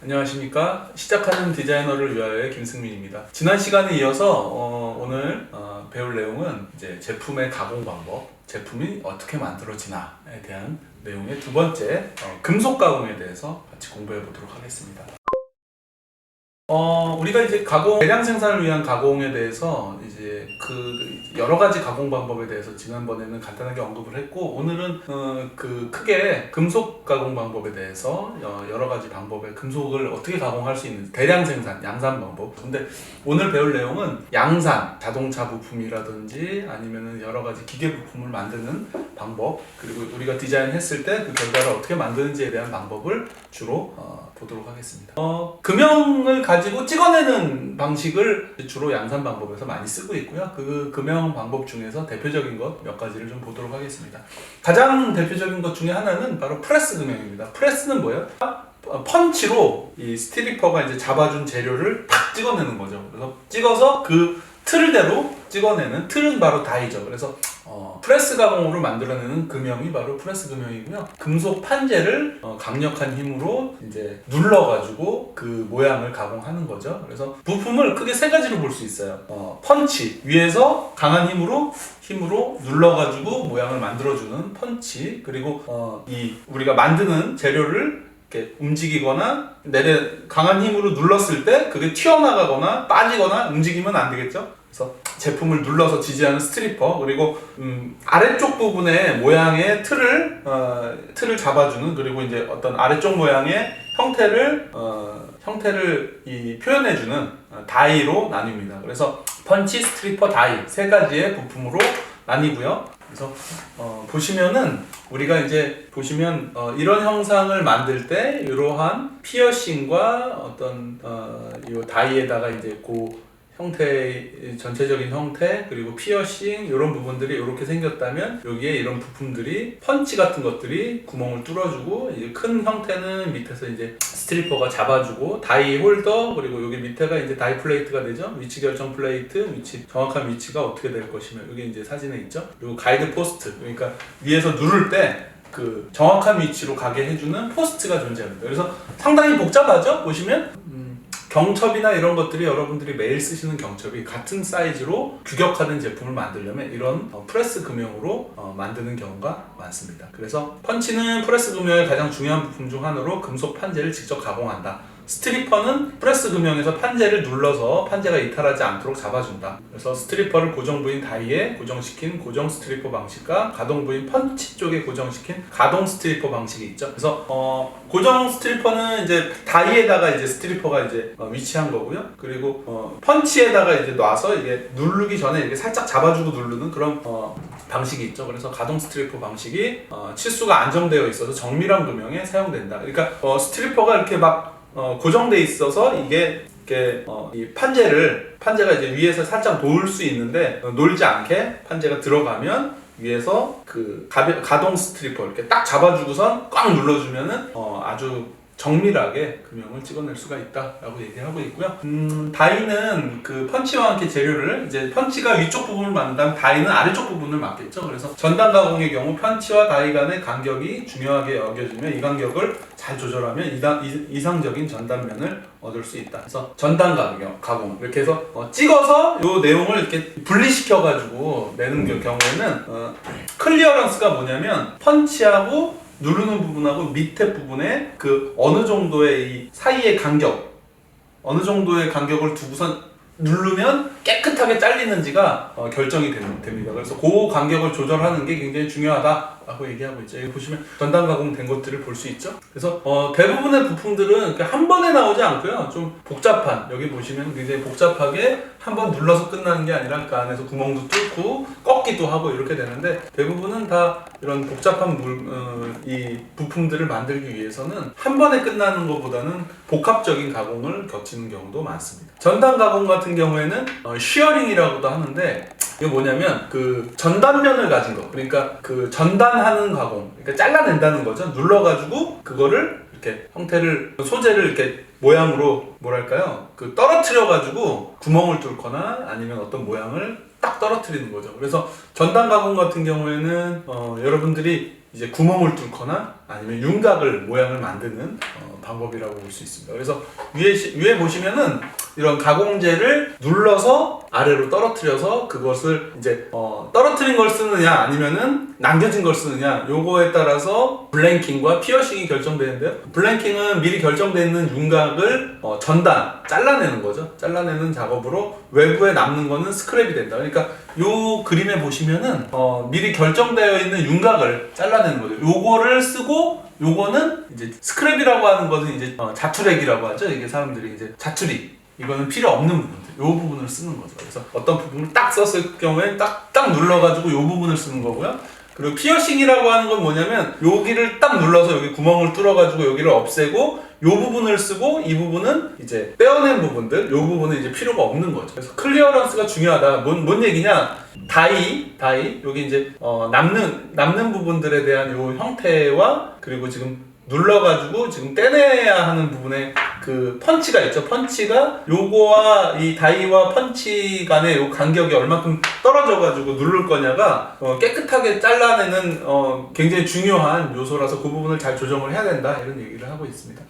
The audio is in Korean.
안녕하십니까. 시작하는 디자이너를 위하여의 김승민입니다. 지난 시간에 이어서 오늘 배울 내용은 이제 제품의 가공 방법, 제품이 어떻게 만들어지나에 대한 내용의 두 번째 금속 가공에 대해서 같이 공부해 보도록 하겠습니다. 우리가 이제 대량 생산을 위한 가공에 대해서 이제 여러 가지 가공 방법에 대해서 지난번에는 간단하게 언급을 했고, 오늘은 크게 금속 가공 방법에 대해서 여러 가지 방법의 금속을 어떻게 가공할 수 있는 대량 생산, 양산 방법. 근데 오늘 배울 내용은 양산, 자동차 부품이라든지 아니면은 여러 가지 기계 부품을 만드는 방법, 그리고 우리가 디자인했을 때 그 결과를 어떻게 만드는지에 대한 방법을 주로 보도록 하겠습니다. 금형을 가지고 찍어내는 방식을 주로 양산 방법에서 많이 쓰고 있고요. 그 금형 방법 중에서 대표적인 것 몇 가지를 좀 보도록 하겠습니다. 가장 대표적인 것 중에 하나는 바로 프레스 금형입니다. 프레스는 뭐예요? 펀치로 이 스티리퍼가 이제 잡아준 재료를 탁 찍어내는 거죠. 그래서 찍어서 그 틀대로 찍어내는, 틀은 바로 다이죠. 그래서 프레스 가공으로 만들어내는 금형이 바로 프레스 금형이고요. 금속 판재를 강력한 힘으로 이제 눌러가지고 그 모양을 가공하는 거죠. 그래서 부품을 크게 세 가지로 볼 수 있어요. 펀치, 위에서 강한 힘으로 눌러가지고 모양을 만들어주는 펀치, 그리고 우리가 만드는 재료를 이렇게 움직이거나 강한 힘으로 눌렀을 때 그게 튀어나가거나 빠지거나 움직이면 안 되겠죠. 그래서 제품을 눌러서 지지하는 스트리퍼, 그리고 아래쪽 부분의 모양의 틀을 잡아주는, 그리고 이제 어떤 아래쪽 모양의 형태를 표현해주는 다이로 나뉩니다. 그래서 펀치, 스트리퍼, 다이 세 가지의 부품으로 나뉘고요. 그래서 우리가 이제 보시면 이런 형상을 만들 때 이러한 피어싱과 어떤 이 다이에다가 이제 형태의 전체적인 형태, 그리고 피어싱 이런 부분들이 이렇게 생겼다면 여기에 이런 부품들이 펀치 같은 것들이 구멍을 뚫어주고, 이제 큰 형태는 밑에서 이제 스트리퍼가 잡아주고, 다이 홀더, 그리고 여기 밑에가 이제 다이 플레이트가 되죠. 위치 결정 플레이트, 정확한 위치가 어떻게 될 것이며, 여기 이제 사진에 있죠. 그리고 가이드 포스트, 그러니까 위에서 누를 때 그 정확한 위치로 가게 해주는 포스트가 존재합니다. 그래서 상당히 복잡하죠. 보시면 경첩이나 이런 것들이, 여러분들이 매일 쓰시는 경첩이 같은 사이즈로 규격화된 제품을 만들려면 이런 프레스 금형으로 만드는 경우가 많습니다. 그래서 펀치는 프레스 금형의 가장 중요한 부품 중 하나로 금속 판재를 직접 가공한다. 스트리퍼는 프레스 금형에서 판재를 눌러서 판재가 이탈하지 않도록 잡아준다. 그래서 스트리퍼를 고정 부인 다이에 고정시킨 고정 스트리퍼 방식과 가동 부인 펀치 쪽에 고정시킨 가동 스트리퍼 방식이 있죠. 그래서 고정 스트리퍼는 이제 다이에다가 이제 스트리퍼가 이제 위치한 거고요. 그리고 펀치에다가 이제 놔서 이게 누르기 전에 이렇게 살짝 잡아주고 누르는 그런 방식이 있죠. 그래서 가동 스트리퍼 방식이 치수가 안정되어 있어서 정밀한 금형에 사용된다. 그러니까 스트리퍼가 이렇게 막 고정돼 있어서 이게 이렇게 이 판재가 이제 위에서 살짝 놓을 수 있는데, 놀지 않게 판재가 들어가면 위에서 그 가동 스트리퍼 이렇게 딱 잡아주고선 꽉 눌러주면은 아주 정밀하게 금형을 찍어낼 수가 있다라고 얘기하고 있고요. 다이는 그 펀치와 함께 재료를, 이제 펀치가 위쪽 부분을 만든다면 다이는 아래쪽 부분을 맡겠죠. 그래서 전단 가공의 경우 펀치와 다이 간의 간격이 중요하게 여겨지며 이 간격을 잘 조절하면 이상적인 전단면을 얻을 수 있다. 그래서 전단 가공 이렇게 해서 찍어서 이 내용을 이렇게 분리시켜가지고 내는 경우에는 클리어런스가 뭐냐면 펀치하고 누르는 부분하고 밑에 부분에 그 어느 정도의 이 사이의 어느 정도의 간격을 두고선 누르면 깨끗하게 잘리는지가 결정이 됩니다. 그래서 그 간격을 조절하는 게 굉장히 중요하다라고 얘기하고 있죠. 여기 보시면 전단 가공된 것들을 볼 수 있죠. 그래서 대부분의 부품들은 한 번에 나오지 않고요. 좀 복잡한, 여기 보시면 굉장히 복잡하게 한 번 눌러서 끝나는 게 아니라 그 안에서 구멍도 뚫고 꺾기도 하고 이렇게 되는데, 대부분은 다 이런 복잡한 이 부품들을 만들기 위해서는 한 번에 끝나는 것보다는 복합적인 가공을 거치는 경우도 많습니다. 전단 가공 같은 경우에는 쉬어링이라고도 하는데, 이게 뭐냐면 그 전단면을 가진 거, 그러니까 그 전단하는 가공, 그러니까 잘라낸다는 거죠. 눌러가지고 그거를 이렇게 소재를 이렇게 모양으로 떨어뜨려가지고 구멍을 뚫거나 아니면 어떤 모양을 딱 떨어뜨리는 거죠. 그래서 전단 가공 같은 경우에는 여러분들이 이제 구멍을 뚫거나 아니면 윤곽을 모양을 만드는 방법이라고 볼 수 있습니다. 그래서 위에 보시면은 이런 가공제를 눌러서 아래로 떨어뜨려서 그것을 이제 떨어뜨린 걸 쓰느냐 아니면은 남겨진 걸 쓰느냐 요거에 따라서 블랭킹과 피어싱이 결정되는데요. 블랭킹은 미리 결정되어 있는 윤곽을 전단 잘라내는 거죠. 잘라내는 작업으로 외부에 남는 거는 스크랩이 된다. 그러니까 요 그림에 보시면은 미리 결정되어 있는 윤곽을 잘라내는 거죠. 요거를 쓰고 요거는 이제 스크랩이라고 하는 것은 이제 자투렉이라고 하죠. 이게 사람들이 이제 자투리 이거는 필요 없는 부분들, 요 부분을 쓰는 거죠. 그래서 어떤 부분을 딱 썼을 경우에 딱 눌러가지고 요 부분을 쓰는 거고요. 그리고 피어싱이라고 하는 건 뭐냐면 여기를 딱 눌러서 여기 구멍을 뚫어가지고 여기를 없애고 요 부분을 쓰고 이 부분은 이제 떼어낸 부분들, 요 부분은 이제 필요가 없는 거죠. 그래서 클리어런스가 중요하다. 뭔 얘기냐? 다이 여기 이제 남는 부분들에 대한 요 형태와 그리고 지금 눌러가지고 지금 떼내야 하는 부분에 그 펀치가 있죠. 펀치가 요거와 이 다이와 펀치 간의 요 간격이 얼마큼 떨어져가지고 누를 거냐가 깨끗하게 잘라내는 굉장히 중요한 요소라서 그 부분을 잘 조정을 해야 된다 이런 얘기를 하고 있습니다.